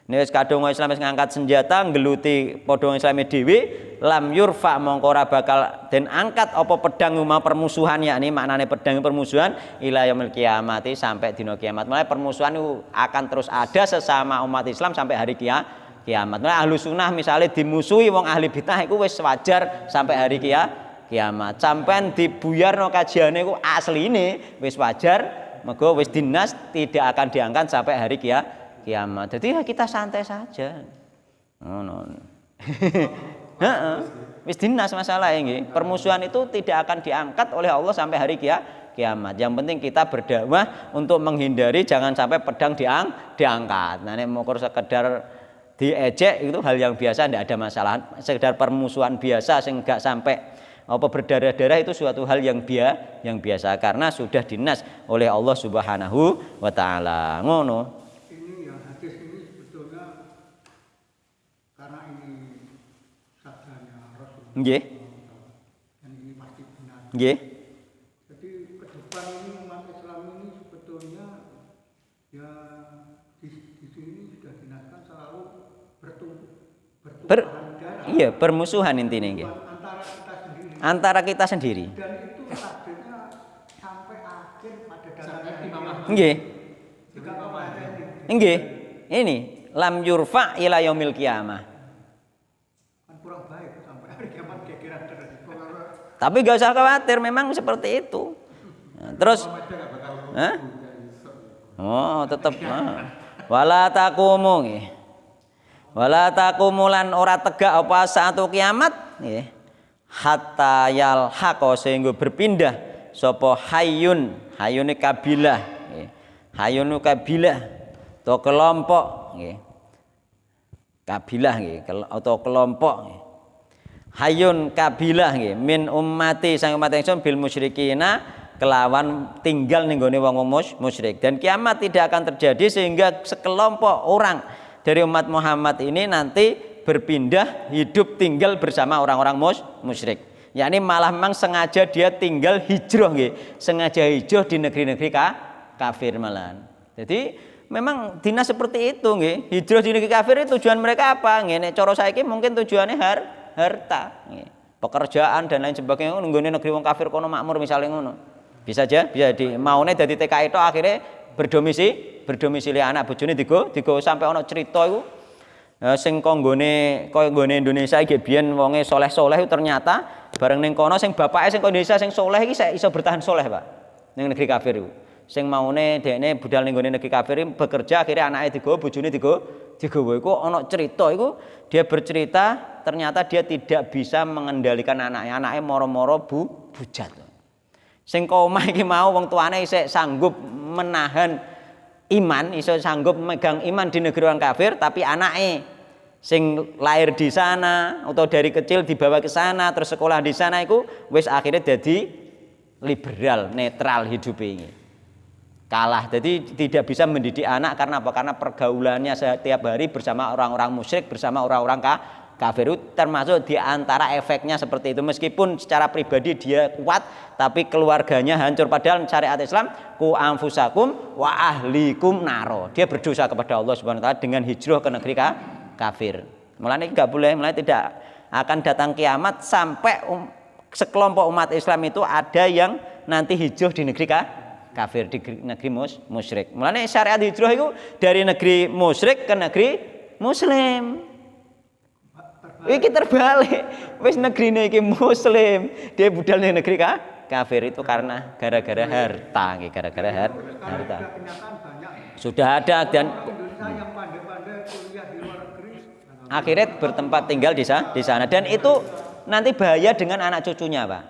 Nek wis kadung Islam wis ngangkat senjata nggeluti padha Islam dhewe lam yurfa mongko ora bakal den angkat apa pedang mau permusuhan yakni maknane pedang permusuhan ila yaumil kiamati sampai dina kiamat. Mulai permusuhan itu akan terus ada sesama umat Islam sampai hari kiamat. Mulai ahlu sunnah misalnya dimusuhi wong ahli bid'ah iku wis wajar sampai hari kiamat. Sampean dibuyarno kajiane iku asline wis wajar. Mergo wis dinas tidak akan diangkat sampai hari kiamat. Jadi ya kita santai saja. Ngono. Heeh. Wis dinas masalah nggih. Permusuhan itu tidak akan diangkat oleh Allah sampai hari kiamat. Yang penting kita berdakwah untuk menghindari jangan sampai pedang diangkat. Nah, nek mokor sekedar diejek itu hal yang biasa, tidak ada masalah. Sekedar permusuhan biasa sing enggak sampai apa berdarah-darah itu suatu hal yang biasa karena sudah dinas oleh Allah Subhanahu wa taala. Ngono. Ini yang hadis ini sebetulnya karena ini sabdanya Rasulullah. Nggih. Dan ini pasti benar. Nggih. Jadi ke depan ini umat Islam ini sebetulnya ya di sini sudah dinaskan selalu bertumpahan darah. Iya, permusuhan intinya nggih. Antara kita sendiri. Dan itu takdirnya sampai akhir pada darah. Nggih. Juga ada Nggih. Ini lam yurfa ila yaumil qiyamah. kan kurang baik sampai hari kiamat kira-kira terus. Tapi gak usah khawatir, memang seperti itu. Nah, terus, hah? Oh, tetap. Wala taqumu nggih. Wala taqumulan ora tegak apa saatu kiamat nggih. Hatta yalhaqa sehingga berpindah sapa hayyun, hayyune kabilah nggih. Hayyunu kabilah atau kelompok nggih. Kabilah nggih atau kelompok nggih. Hayyun kabilah nggih min ummati sang umat ingsun bil musyrikina kelawan tinggal ning gone wong musyrik dan kiamat tidak akan terjadi sehingga sekelompok orang dari umat Muhammad ini nanti berpindah hidup tinggal bersama orang-orang musyrik. Yakni malah memang sengaja dia tinggal hijrah nggih, sengaja hijrah di negeri-negeri kafir malahan. Jadi memang dinas seperti itu nggih. Hijrah di negeri kafir itu tujuan mereka apa? Nggih nek cara saiki mungkin tujuannya harta, pekerjaan dan lain sebagainya. Nggone negeri wong kafir kono makmur misalnya ngono. Bisa aja, bisa di maune dadi TKI tok akhirnya berdomisili anak bojone digo sampai ono cerita iku sing konggone kaya nggone Indonesia iki biyen wonge soleh-soleh ternyata bareng ning kono sing bapake sing Indonesia sing soleh iki iso bertahan soleh, Pak. Ning negeri kafir iku. Sing maune dekne budal ning nggone negeri kafir bekerja akhirnya anake digo bojone digowo iku ono cerita iku dia bercerita ternyata dia tidak bisa mengendalikan anaknya moro-moro bujat. Sing omah iki mau wong tuane isih sanggup menahan iman, iso sanggup megang iman di negeri orang kafir, tapi anake sing lahir di sana atau dari kecil dibawa ke sana terus sekolah di sana iku wis akhirnya jadi liberal, netral hidup ini. Kalah, jadi tidak bisa mendidik anak karena apa? Karena pergaulannya setiap hari bersama orang-orang musyrik, bersama orang-orang kafir, termasuk di antara efeknya seperti itu. Meskipun secara pribadi dia kuat, tapi keluarganya hancur. Padahal syariat Islam ku anfusakum wa ahlikum naro. Dia berdosa kepada Allah Subhanahu wa taala dengan hijrah ke negeri kafir. Mulane enggak boleh, mulane tidak akan datang kiamat sampai sekelompok umat Islam itu ada yang nanti hijrah di negeri kafir, di negeri musyrik. Mulane syariat hijrah itu dari negeri musyrik ke negeri muslim. Iki terbalik, wis negrine iki muslim, dia budal ning negeri kafir itu karena gara-gara harta, gara-gara harta. Sudah ada dan akhirnya bertempat tinggal di sana dan itu nanti bahaya dengan anak cucunya, Pak.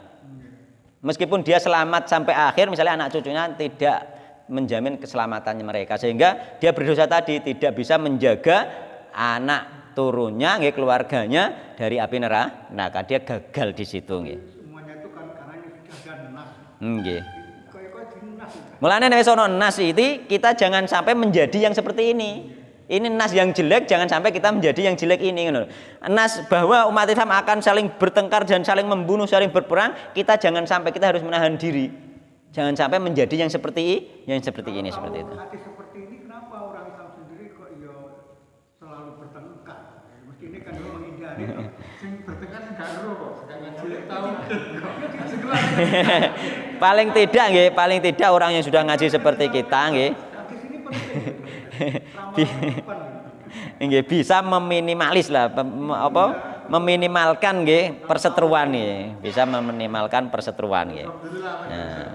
Meskipun dia selamat sampai akhir, misalnya anak cucunya tidak menjamin keselamatannya mereka sehingga dia berdosa tadi tidak bisa menjaga anak turunnya nggih keluarganya dari api neraka, dia gagal di situ nggih. Semuanya itu kan karena ini sudah ada nas. Nggih. Kaya dinas. Mulane nek sono nas iki kita jangan sampai menjadi yang seperti ini. Ini nas yang jelek, jangan sampai kita menjadi yang jelek ini ngono. Nas bahwa umat Islam akan saling bertengkar dan saling membunuh, saling berperang, kita jangan sampai, kita harus menahan diri. Jangan sampai menjadi yang seperti ini seperti itu. Hati seperti ini kenapa orang Islam sendiri kok ya selalu bertengkar? Mesti ini kan menghindari sing bertengkar sing gak ero kok, gak ngaji tahu. Paling tidak orang yang sudah ngaji seperti kita nggih. Nggih bisa meminimalis lah meminimalkan nggih perseteruan nggih, bisa meminimalkan perseteruan nggih. Nah.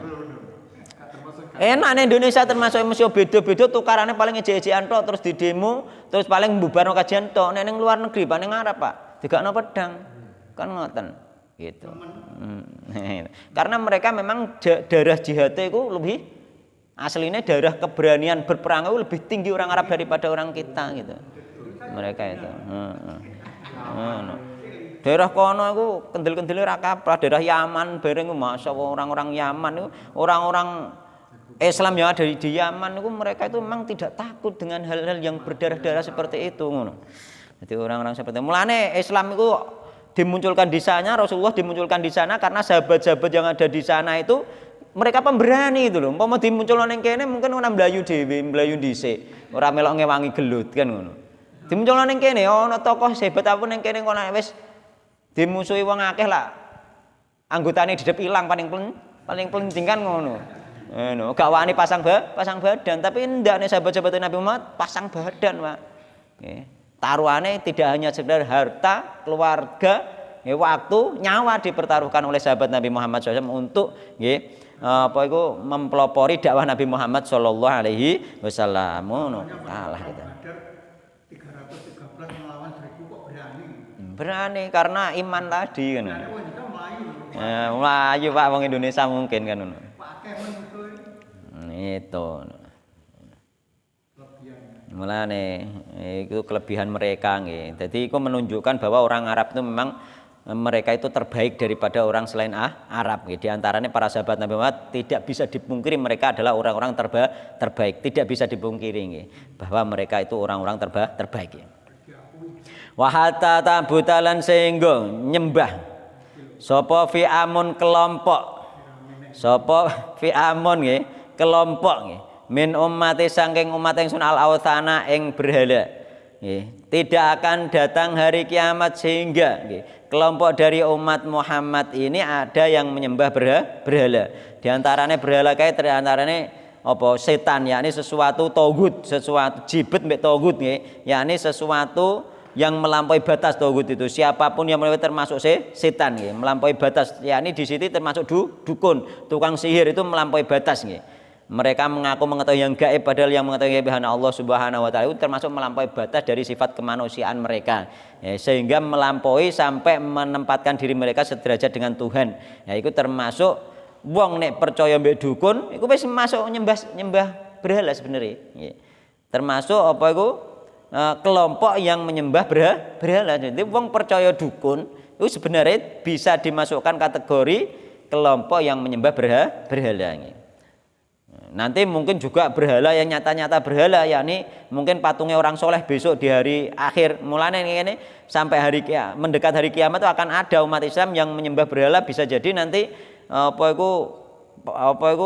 Enak nih Indonesia termasuk mesti beda-beda tukarannya paling ejek-ejekan tok terus di demo terus paling bubarno kajian tok nek ning luar negeri paling ngarep Pak digakno pedang. Kan ngoten gitu. Karena mereka memang darah jihadnya itu lebih aslinya darah keberanian berperang itu lebih tinggi orang Arab daripada orang kita gitu. Mereka itu. Daerah kono itu kendel-kendel ra kaprah, daerah Yaman bareng masya Allah orang-orang Yaman itu orang-orang Islam yang ada di Yaman itu mereka itu memang tidak takut dengan hal-hal yang berdarah-darah seperti itu ngono. Jadi orang-orang seperti itu. Mulane Islam itu dimunculkan di sana, Rasulullah dimunculkan di sana karena sahabat-sahabat yang ada di sana itu mereka pemberani itu loh. Umpama dimunculkan ning kene mungkin ora mlayu dhewe, mlayu dhisik, ora melok ngewangi gelut kan ngono. Dimunculkan ning kene ana tokoh hebat apa ning kene kok wis dimusuhi wong akeh lah. Anggotane didep ilang paling penting kan ngono. Ngono, gak wani pasang badan, tapi ndak nih sahabat-sahabat Nabi Muhammad pasang badan, Pak. Nggih. Taruhannya tidak hanya sekedar harta, keluarga, waktu, nyawa dipertaruhkan oleh sahabat Nabi Muhammad SAW untuk mempelopori dakwah Nabi Muhammad SAW. Kalah kita. 313 melawan 1000 kok berani. Berani karena iman tadi kan. Melayu Pak, wong Indonesia mungkin kan. Itu. Mulane itu kelebihan mereka nggih. Jadi itu menunjukkan bahwa orang Arab itu memang mereka itu terbaik daripada orang selain Arab nggih. Di antaranya para sahabat Nabi Muhammad tidak bisa dipungkiri mereka adalah orang-orang terbaik. Tidak bisa dipungkiri nggih bahwa mereka itu orang-orang terbaik nggih. Wa hatta ta'butalan sehingga nyembah sapa fi amun kelompok. Sapa fi amun nggih, kelompok nggih. Min ummati saking umat ingsun al authana ing berhala nggih. Tidak akan datang hari kiamat sehingga nggih kelompok dari umat Muhammad ini ada yang menyembah berhala. Di antaranya berhala kae antarane apa setan, yakni sesuatu togut, sesuatu jibet mbek togut nggih, yakni sesuatu yang melampaui batas togut itu. Siapapun yang melampaui termasuk setan nggih, melampaui batas, yakni di situ termasuk dukun, tukang sihir itu melampaui batas nggih. Mereka mengaku mengetahui yang gaib padahal yang mengetahui gaib hanya Allah Subhanahu wa taala, itu termasuk melampaui batas dari sifat kemanusiaan mereka. Ya, sehingga melampaui sampai menempatkan diri mereka sederajat dengan Tuhan. Ya, itu termasuk wong nek percaya mbek dukun, iku wis masuk nyembah berhala sebenarnya. Ya. Termasuk apa iku kelompok yang menyembah berhala. Jadi wong percaya dukun itu sebenarnya bisa dimasukkan kategori kelompok yang menyembah berhala. Nanti mungkin juga berhala yang nyata-nyata berhala, yakni mungkin patungnya orang soleh besok di hari akhir mulanya ini sampai hari mendekat hari kiamat itu akan ada umat Islam yang menyembah berhala. Bisa jadi nanti apa itu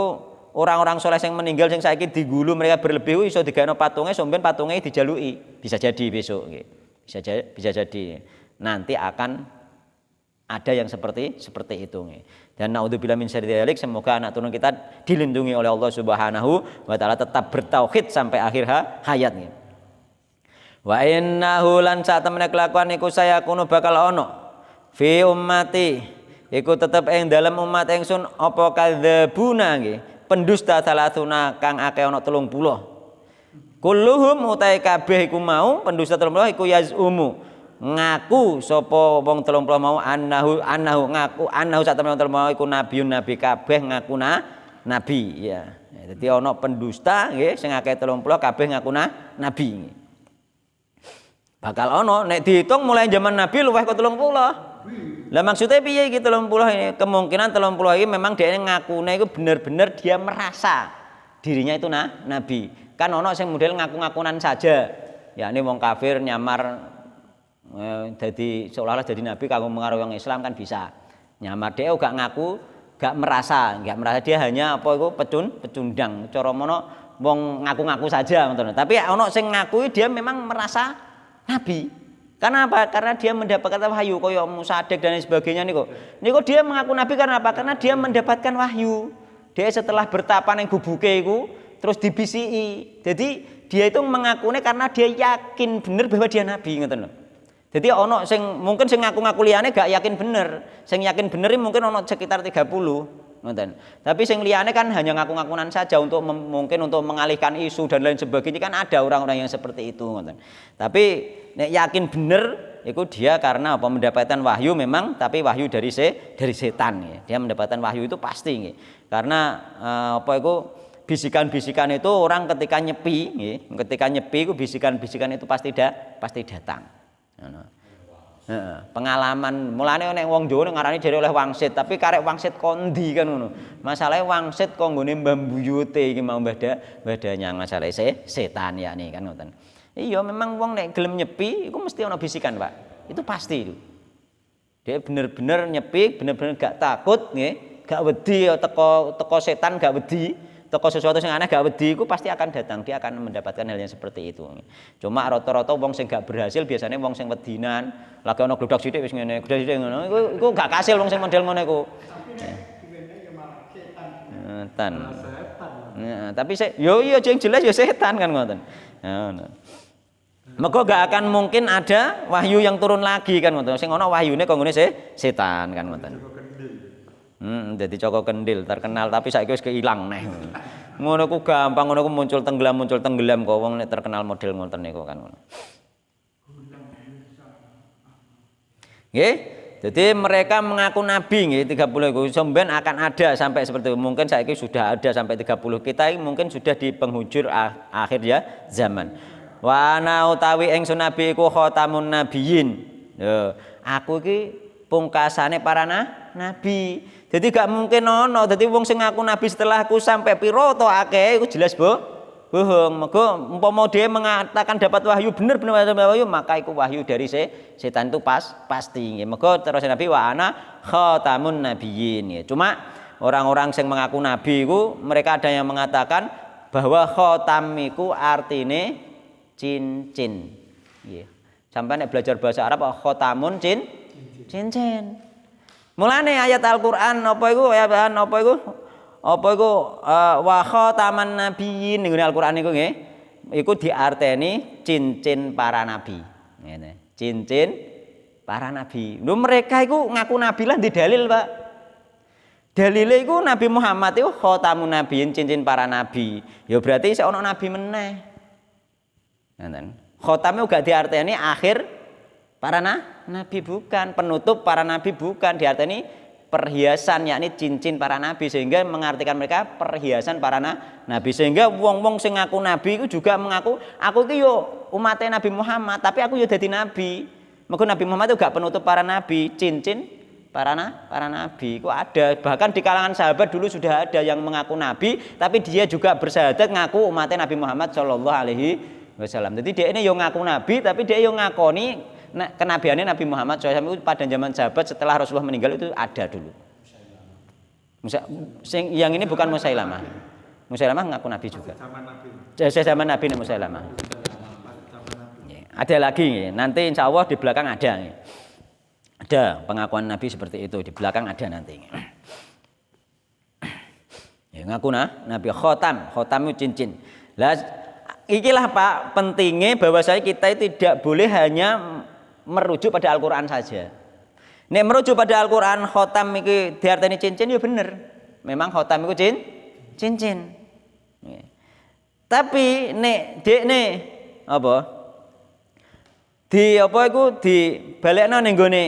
orang-orang soleh yang meninggal yang saiki digulu mereka berlebih iso digano patungnya sampeyan patungnya dijalui. Bisa jadi besok nggih. Bisa jadi nanti akan ada yang seperti itu nggih. Dan naudzubillah min syarri dzalik, semoga anak turun kita dilindungi oleh Allah Subhanahu wa taala tetap bertauhid sampai akhir hayatnya. Wa innahu lan sak temene kelakuan iku saya kuno bakal ono fi ummati iku tetep ing dalam umat ingsun apa kadzabuna nggih, pendusta salatuna kang akeh ana 30. Kulluhum utai kabeh iku mau pendusta 30 iku yazumu ngaku sapa wong 30 mau annahu ngaku annahu sak temen 30 mau iku nabiun nabi kabeh ngaku nabi ya. Dadi ana pendusta nggih sing akeh 30 kabeh ngaku nabi. Bakal ana nek dihitung mulai zaman nabi luwih ke 30. Lah maksudnya piye iki 30 ini? Kemungkinan 30 ini memang dia ngakune iku bener-bener dia merasa dirinya itu nabi. Kan ana sing model ngaku-ngakunan saja. Ya ini wong kafir nyamar jadi seolah-olah jadi nabi kanggo mengaruhi orang Islam kan bisa. Nyamar dia gak ngaku, gak merasa dia hanya apa itu pecundang. Cara mono wong ngaku-ngaku saja ngoten. Tapi ana sing ngakui dia memang merasa nabi. Karena apa? Karena dia mendapatkan wahyu kaya Musaddiq dan sebagainya niku. Niku dia mengaku nabi karena apa? Karena dia mendapatkan wahyu. Dia setelah bertapa ning gubuke iku terus dibisiki. Jadi dia itu mengakune karena dia yakin bener bahwa dia nabi ngoten lho. Jadi ono sing mungkin sing ngaku-ngaku liyane gak yakin bener. Sing yakin bener mungkin ono sekitar 30, ngoten. Tapi sing liyane kan hanya ngaku-ngakunan saja untuk mungkin untuk mengalihkan isu dan lain sebagainya, kan ada orang-orang yang seperti itu, ngoten. Tapi nek yakin bener itu dia karena apa mendapatkan wahyu memang, tapi wahyu dari setan ya. Dia mendapatkan wahyu itu pasti ya. Karena apa itu bisikan-bisikan itu orang ketika nyepi ya, ketika nyepi itu bisikan-bisikan itu pasti datang. Pengalaman mulane nek wong Jawa ngarani jare oleh wangsit, tapi karek wangsit kondi kan ngono. Masalahe wangsit kok nggone mbambuyute iki mau badanyang masalah setan ya nih kan ngoten. Iya memang wong nek gelem nyepi iku mesti ana bisikan, Pak. Itu pasti itu. Dia bener-bener nyepi, bener-bener gak takut nggih, gak wedi teko setan gak wedi. Toko sesuatu yang aneh gak wedi itu pasti akan datang, dia akan mendapatkan hal yang seperti itu. Cuma rata-rata wong sing gak berhasil biasanya wong sing wedinan, lagi ana gludak sithik wis ngene, gludak sithik ngono. Iku gak kasil wong sing model ngono iku. Setan. Nah, tapi yo iya yang jelas ya setan kan ngoten. Ngono. Maka gak akan mungkin ada wahyu yang turun lagi kan ngoten. Sing ana wahyune kok ngene setan kan ngoten. Jadi Coko Kendil terkenal tapi saiki wis keilang neh. Ngono ku gampang, ngono ku muncul tenggelam kok wong nek terkenal model ngoten niku kan ngono. Nggih. Jadi mereka mengaku nabi nggih 30 iku sampean akan ada sampai seperti itu. Mungkin saiki sudah ada sampai 30. Kita mungkin sudah di penghujur akhir ya zaman. Wa ana utawi ingsun nabi iku khatamun nabiyyin. Yo, aku iki pungkasane para nabi. Jadi gak mungkin ono. Jadi wong sing ngaku nabi setelahku sampai piro to akeh iku jelas bohong. Mergo umpama dia mengatakan dapat wahyu bener-bener wahyu, maka iku wahyu dari setan itu pasti. Mergo terus Nabi wa ana khatamun nabiyyin. Cuma orang-orang sing mengaku nabi iku mereka ada yang mengatakan bahwa khatam iku artine cincin. Nggih. Sampai nek belajar bahasa Arab khatamun cincin. Mulane ayat Al-Qur'an apa iku wa khataman nabiyyin ning Al-Qur'an niku nggih. Iku diarteni cincin para nabi. Ngene. Cincin para nabi. Lho mereka iku ngaku nabi lah di dalil, Pak. Dalile iku Nabi Muhammad iku khatamun nabiyyin cincin para nabi. Ya berarti isih ana nabi meneh. Ngoten. Khatame uga diarteni akhir para nabi bukan, penutup para nabi bukan, diarteni perhiasan yakni cincin para nabi sehingga mengartikan mereka perhiasan para nabi sehingga wong-wong sing ngaku nabi itu juga mengaku aku iki yo umatnya Nabi Muhammad tapi aku yo dadi nabi. Mergo Nabi Muhammad itu gak penutup para nabi, cincin para nabi. Itu ada bahkan di kalangan sahabat dulu sudah ada yang mengaku nabi tapi dia juga bersyahadat ngaku umatnya Nabi Muhammad sallallahu alaihi wasallam. Jadi dia ini yo ngaku nabi tapi dia yo ngakoni kenabiannya Nabi Muhammad SAW itu pada zaman sahabat setelah Rasulullah meninggal itu ada dulu. Yang ini bukan Musailamah. Musailamah ngaku Nabi juga. Zaman Nabi Musailamah. Ada lagi, nanti insya Allah di belakang ada. Ada pengakuan Nabi seperti itu di belakang ada nanti. Ya, ngaku Nabi khotam itu cincin. Lah, ikilah Pak pentingnya bahwasanya kita tidak boleh hanya merujuk pada Al-Qur'an saja. Nek merujuk pada Al-Qur'an khotam iki diarteni cincin ya bener. Memang khotam iku cincin. Tapi nek dekne apa? Di apa iku dibalekno ning gone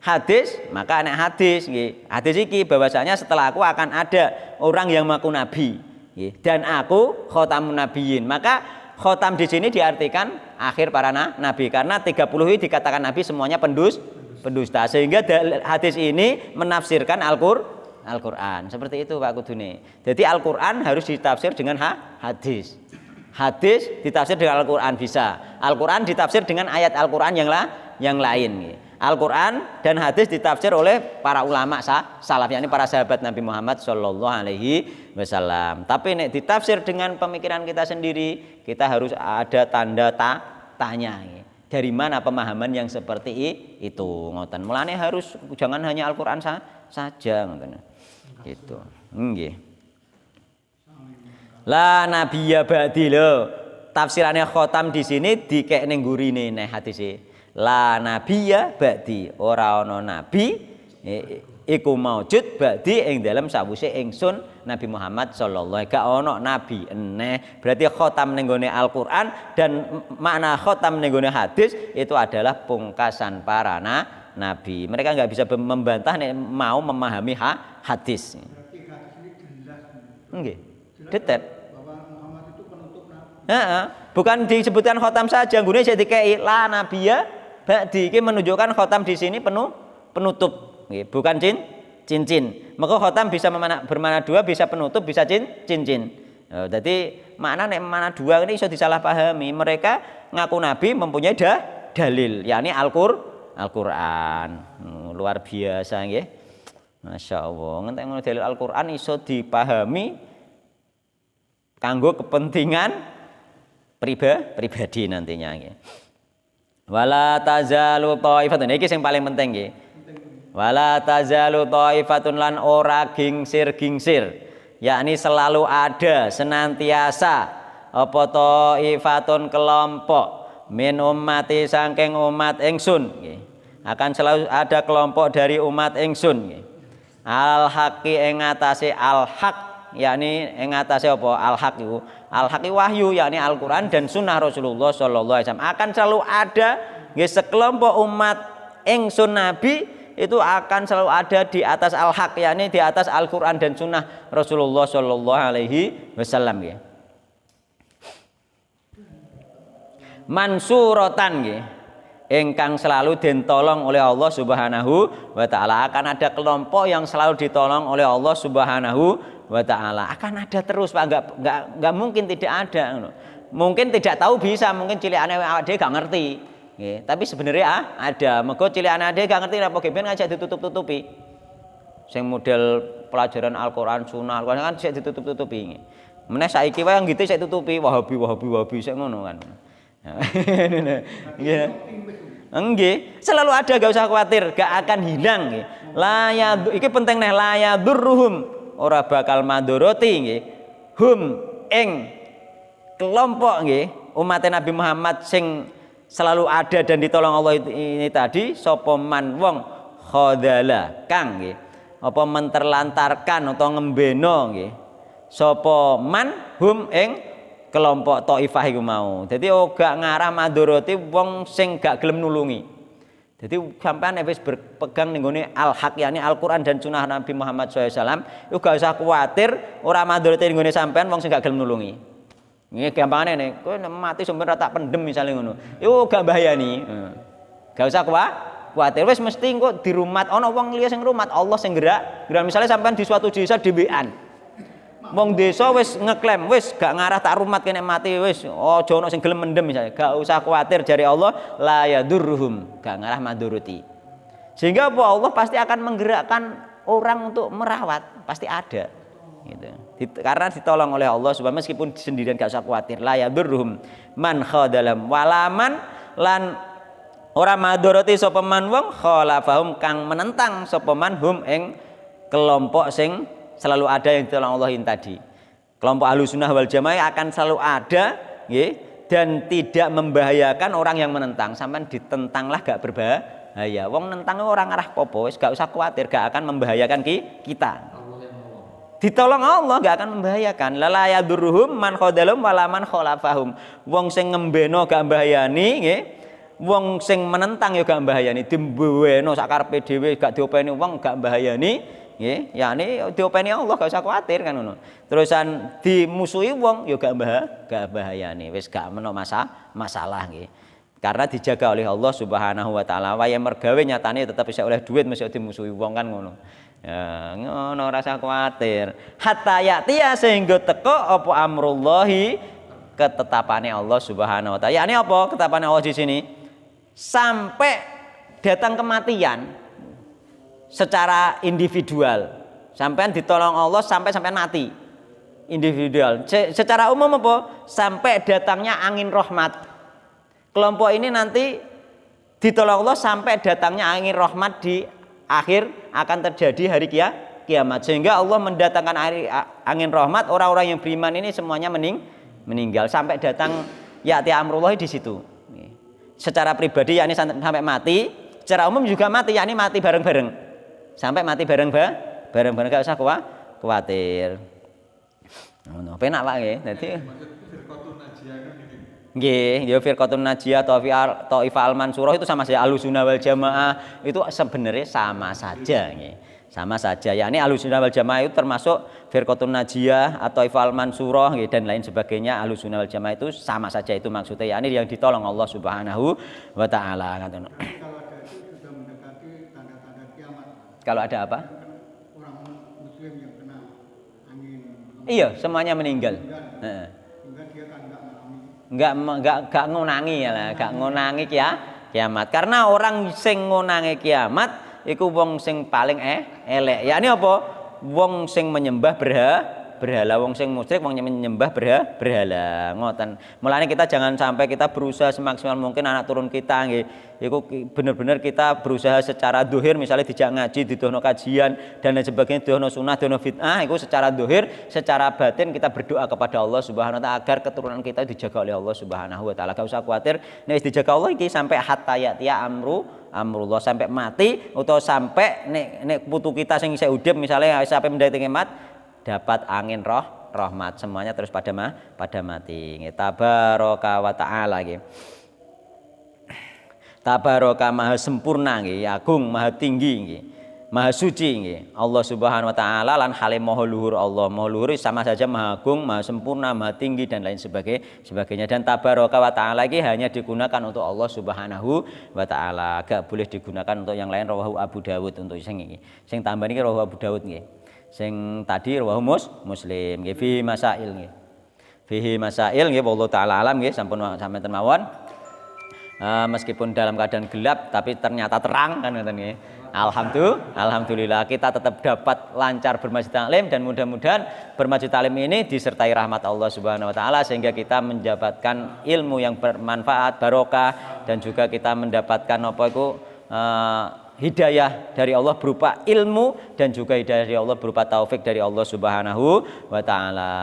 hadis, maka nek hadis nggih. Hadis iki bahwasanya setelah aku akan ada orang yang mengaku nabi, nggih. Dan aku khatamun nabiyyin. Maka khotam di sini diartikan akhir para nabi karena 30 ini dikatakan nabi semuanya pendusta sehingga hadis ini menafsirkan Al-Qur'an. Seperti itu Pak Kudune. Jadi Al-Qur'an harus ditafsir dengan hadis. Hadis ditafsir dengan Al-Qur'an bisa. Al-Qur'an ditafsir dengan ayat Al-Qur'an yang lain. Al-Qur'an dan hadis ditafsir oleh para ulama salaf yakni para sahabat Nabi Muhammad sallallahu alaihi wasallam. Tapi nek ditafsir dengan pemikiran kita sendiri, kita harus ada tanda tanya. Dari mana pemahaman yang seperti itu? Ngoten. Mulane harus jangan hanya Al-Qur'an saja ngoten. Gitu. Nggih. La nabiyya ba'di lho. Tafsirannya khotam di sini dikek ning gurine nek hadise. La nabiyya ba'di, ora ana nabi iku maujud ba'di ing dalem sawise ingsun Nabi Muhammad sallallahu alaihi wasallam. Gak ono nabi eneh. Berarti khatam ning gone Al-Qur'an dan makna khatam ning gone hadis itu adalah pungkasan para nabi. Mereka nggak bisa membantah nek mau memahami hadis. Berarti hadis ini jelas. Nggih. Detail. Bahwa Muhammad itu penutup nabi. Heeh. Bukan disebutkan khatam saja, nggone saya dikei la nabiya ba'di. Iki menunjukkan khatam di sini penutup. Bukan cincin. Maka khatam bisa bermakna dua, bisa penutup, bisa cincin. Jadi makna dua ini bisa disalahpahami. Mereka ngaku nabi mempunyai dalil, yakni Al-Qur'an. Luar biasa nggih. Masya Allah. Ngentek ngono dalil Al-Qur'an iso dipahami kanggo kepentingan pribadi nantinya nggih. Wala tazalu taifatun iki sing paling penting nggih. Wala tazalu taifatun lan ora gingsir, yakni selalu ada senantiasa apa taifatun kelompok min ummati saking umat ingsun nggih. Akan selalu ada kelompok dari umat ingsun nggih. Al haqi ing atase al haq, yakni ing atase apa al haq iku. Al haqi wahyu, yakni Al-Qur'an dan sunnah Rasulullah sallallahu alaihi wasallam. Akan selalu ada nggih sekelompok umat ingsun nabi itu akan selalu ada di atas al-haq, yakni di atas Al-Qur'an dan sunnah Rasulullah sallallahu alaihi wasallam nggih. Mansuratan nggih, ingkang selalu ditolong oleh Allah Subhanahu wa taala. Akan ada kelompok yang selalu ditolong oleh Allah Subhanahu wa taala. Akan ada terus Pak, enggak mungkin tidak ada. Mungkin tidak tahu bisa, mungkin cilikane awake dhewe gak ngerti. Nggih, tapi sebenarnya ada. Mergo cilikane ade gak ngerti apa gepen ngajak ditutup-tutupi. Sing model pelajaran Al-Qur'an, Sunnah, Al-Qur'an kan sik ditutup-tutupi. Meneh saiki wae yang gitu sik tutupi Wahabi sik ngono kan. Nggih. Nggih, selalu ada, gak usah khawatir, gak akan hilang nggih. Iki penting nih, la yadurruhum, ora bakal mandoroti nggih. Hum ing kelompok nggih umat Nabi Muhammad sing selalu ada dan ditolong Allah ini tadi sapa man wong khadala kang nggih apa menterlantarkan atau ngembeno nggih sapa man hum ing kelompok taifah iku mau. Dadi gak ngarah madharati wong sing gak gelem nulungi. Jadi sampean wis berpegang ning gone al-haq, yakni Al-Qur'an dan sunnah Nabi Muhammad SAW, iku gak usah kuwatir ora madharati ning gone sampean wong sing gak gelem nulungi. Ini gampangane nih, kowe mati sumber tak pendem misalnya ngono. Iku gak bahayani. Gak usah kuwatir, wis mesti engko dirumat ana wong liya sing rumat, Allah sing gerak. Misalnya sampean di suatu desa dhewean. Wong desa wis ngeklaim, wis gak ngarah tak rumat kene mati wis, aja ono sing gelem mendem misalnya. Gak usah kuwatir jare Allah la yadurruhum, gak ngarah maduruti. Sehingga Allah pasti akan menggerakkan orang untuk merawat, pasti ada. Gitu. Karena ditolong oleh Allah subhanahu meskipun sendirian gak usah khawatir. La yadurruhum man khadalam walaman lan ora madharati sapa man wong khalafahum kang menentang sapa man hum ing kelompok sing selalu ada yang ditolong Allah ini tadi. Kelompok Ahlussunnah wal Jamaah akan selalu ada nggih dan tidak membahayakan orang yang menentang. Sampeyan ditentanglah gak berbahaya. Wong nentang orang arah popo wis gak usah khawatir, gak akan membahayakan kita. Ditolong Allah gak akan membahayakan. La yadurruhum man khadalum wala man khalafahum. Wong sing ngembeno gak mbahayani nggih. Wong sing menentang ya gak mbahayani. Dimbuweno sakarepe dhewe gak diopeni wong gak mbahayani nggih. Yani diopeni Allah gak usah kuwatir kan ngono. Terusan dimusuhi wong ya gak mbahayani. Wis gak meno masalah nggih. Karena dijaga oleh Allah Subhanahu wa taala. Wae mergawe nyatane tetep bisa oleh duit mesti dimusuhi wong kan ngono. Ya, ngono rasa kuwatir. Hatta ya'tiya sehingga teko apa amrullahi ketetapane Allah Subhanahu wa taala. Yakni apa ketetapan Allah di sini? Sampai datang kematian secara individual. Sampai ditolong Allah sampai mati. Individual. Secara umum apa? Sampai datangnya angin rahmat. Kelompok ini nanti ditolong Allah sampai datangnya angin rahmat di akhir akan terjadi hari kiamat, sehingga Allah mendatangkan angin rahmat, orang-orang yang beriman ini semuanya meninggal sampai datang ya'ti amrullah di situ. Secara pribadi yakni sampai mati, secara umum juga mati, yakni mati bareng-bareng. sampai mati bareng gak usah kuwatir. Ngono, penak Pak nggih. Dadi nggih, ya firqatun najiyah Thaifah al-mansurah itu sama saja Ahlussunnah wal Jamaah itu sebenarnya sama saja nggih. Sama saja. Ya ini Ahlussunnah wal Jamaah itu termasuk firqatun najiyah atau Thaifah al-mansurah nggih dan lain sebagainya. Ahlussunnah wal Jamaah itu sama saja itu maksudnya. Ya ini yang ditolong Allah Subhanahu wa taala ngoten. Kalau ada itu sudah mendekati tanda-tanda kiamat. Kalau ada apa? Orang muslim yang kena angin. Iya, semuanya meninggal. Heeh. Sehingga dia kan enggak mengalami. Enggak ngonangi ya lah, enggak ngonangi kiamat. Karena orang sing ngonangi kiamat iku wong sing paling elek. Ya ini apa? Wong sing menyembah berhala, wong sing musyrik, wong menyembah berhala. Ngoten. Mulane kita jangan sampai kita berusaha semaksimal mungkin anak turun kita nggih. Iku bener-bener kita berusaha secara dohir misalnya dijak ngaji, didono kajian dan lain sebagainya, didono sunnah, didono fitnah, itu secara dohir, secara batin kita berdoa kepada Allah Subhanahu wa taala agar keturunan kita dijaga oleh Allah Subhanahu wa taala. Gak usah khawatir, nek dijaga Allah iki sampai hatta ya amrullah sampai mati atau sampai nek putu kita sing isih udip misalnya sampai mendaki kiamat dapat angin rahmat semuanya terus pada mati. Tabaraka wa taala nggih. Tabaraka maha sempurna nggih, agung maha tinggi nggih. Maha suci nggih. Allah Subhanahu wa taala lan hale maha luhur Allah. Maha luhur sama saja maha agung, maha sempurna, maha tinggi dan lain sebagainya. Dan tabaraka wa taala iki hanya digunakan untuk Allah Subhanahu wa taala. Gak boleh digunakan untuk yang lain. Rawahu Abu Dawud untuk sing iki. Sing tambah niki rawahu Abu Dawud nggih. Sing tadi rawahu Muslim nggih fi masail nggih. Fihi masail nggih wallahu taala alam nggih sampun sampeyan mawon. Meskipun dalam keadaan gelap tapi ternyata terang kan ngoten nggih. Alhamdulillah kita tetap dapat lancar bermasjid taklim dan mudah-mudahan bermasjid taklim ini disertai rahmat Allah Subhanahu wa taala sehingga kita mendapatkan ilmu yang bermanfaat, barokah dan juga kita mendapatkan apa itu hidayah dari Allah berupa ilmu dan juga hidayah dari Allah berupa taufik dari Allah Subhanahu wa taala.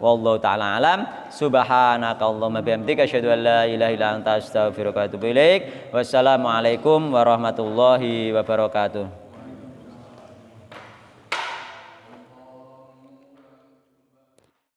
Wallahu taala alam. Subhanakallahumma bihamdika asyhadu an la ilaha illa anta astaghfiruka wa atubu ilaik. Wassalamualaikum warahmatullahi wabarakatuh.